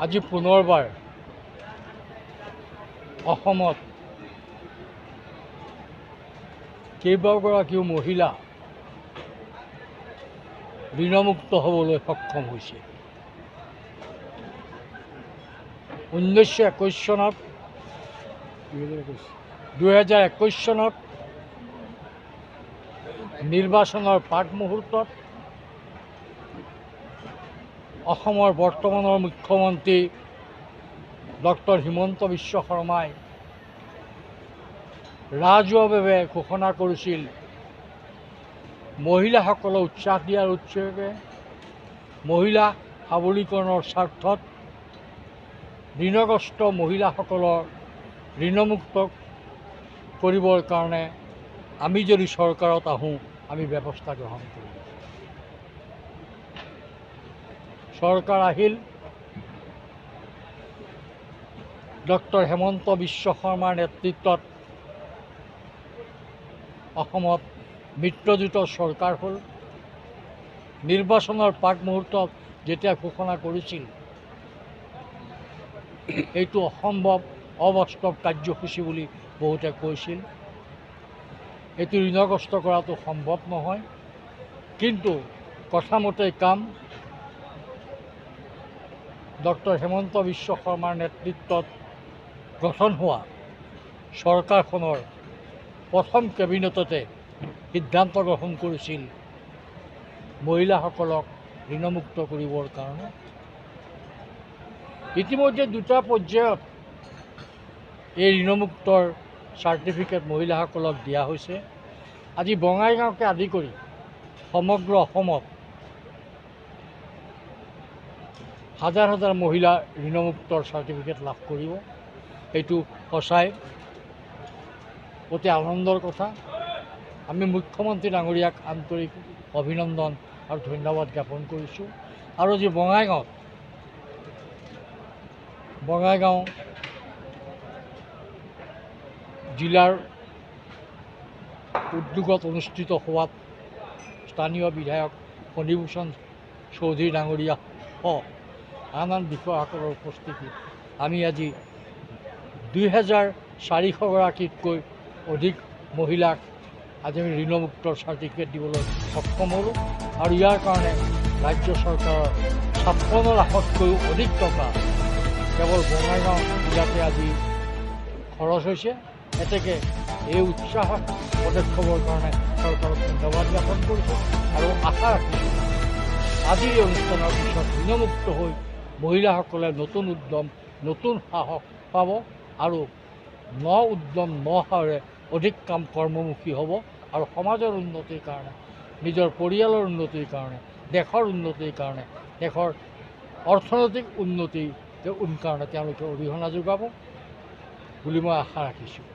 আজি পুনৰবাৰ অসমত কেইবাগৰাকীও মহিলা ঋণমুক্ত হ'বলৈ সক্ষম হৈছে। 2021 চনত নিৰ্বাচনৰ প্ৰাক মুহূৰ্তত অসমৰ বৰ্তমানৰ মুখ্যমন্ত্ৰী ডক্টৰ হিমন্ত বিশ্ব শৰ্মাই ৰাজহুৱাভাৱে ঘোষণা কৰিছিল, মহিলাসকলক উৎসাহ দিয়াৰ উদ্দেশ্যে মহিলা সবলীকৰণৰ স্বাৰ্থত ঋণগ্ৰস্ত মহিলাসকলৰ ঋণমুক্ত কৰিবৰ কাৰণে আমি যদি চৰকাৰত আহোঁ আমি ব্যৱস্থা গ্ৰহণ কৰিম। চৰকাৰ আহিল, ডক্টৰ হিমন্ত বিশ্ব শৰ্মাৰ নেতৃত্বত অসমত মিত্ৰজোঁটৰ চৰকাৰ হ'ল। নিৰ্বাচনৰ প্ৰাক মুহূৰ্তত যেতিয়া ঘোষণা কৰিছিল, এইটো অসম্ভৱ অবাস্তৱ কাৰ্যসূচী বুলি বহুতে কৈছিল। এইটো ঋণগ্ৰস্ত কৰাটো সম্ভৱ নহয়, কিন্তু কথামতে কাম ডক্টৰ হিমন্ত বিশ্ব শৰ্মাৰ নেতৃত্বত গঠন হোৱা চৰকাৰখনৰ প্ৰথম কেবিনেটতে সিদ্ধান্ত গ্ৰহণ কৰিছিল মহিলাসকলক ঋণমুক্ত কৰিবৰ কাৰণে। ইতিমধ্যে দুটা পৰ্যায়ত এই ঋণমুক্তৰ চাৰ্টিফিকেট মহিলাসকলক দিয়া হৈছে। আজি বঙাইগাঁওকে আদি কৰি সমগ্ৰ অসমত হাজাৰ হাজাৰ মহিলা ঋণমুক্তৰ চাৰ্টিফিকেট লাভ কৰিব। এইটো সঁচাই অতি আনন্দৰ কথা। আমি মুখ্যমন্ত্ৰী ডাঙৰীয়াক আন্তৰিক অভিনন্দন আৰু ধন্যবাদ জ্ঞাপন কৰিছোঁ। আৰু আজি বঙাইগাঁও জিলাৰ উদ্যোগত অনুষ্ঠিত হোৱাত স্থানীয় বিধায়ক ফণীভূষণ চৌধুৰী ডাঙৰীয়া সহ আন বিষয়াসকলৰ উপস্থিতিত আমি আজি 2400গৰাকীতকৈ অধিক মহিলাক আজি আমি ঋণমুক্তৰ চাৰ্টিফিকেট দিবলৈ সক্ষম হ'লোঁ। আৰু ইয়াৰ কাৰণে ৰাজ্য চৰকাৰৰ 56 লাখতকৈও অধিক টকা কেৱল বঙাইগাঁও জিলাতে আজি খৰচ হৈছে। এতেকে এই উৎসাহ পদক্ষেপৰ কাৰণে চৰকাৰক ধন্যবাদ জ্ঞাপন কৰিছোঁ আৰু আশা ৰাখিছোঁ আজিৰ এই অনুষ্ঠানৰ পিছত ঋণমুক্ত হৈ মহিলাসকলে নতুন উদ্যম নতুন সাহস পাব আৰু উদ্যম সাহসেৰে অধিক কৰ্মমুখী হ'ব আৰু সমাজৰ উন্নতিৰ কাৰণে, নিজৰ পৰিয়ালৰ উন্নতিৰ কাৰণে, দেশৰ উন্নতিৰ কাৰণে, দেশৰ অৰ্থনৈতিক উন্নতিৰ কাৰণে তেওঁলোকে অৰিহণা যোগাব বুলি মই আশা ৰাখিছোঁ।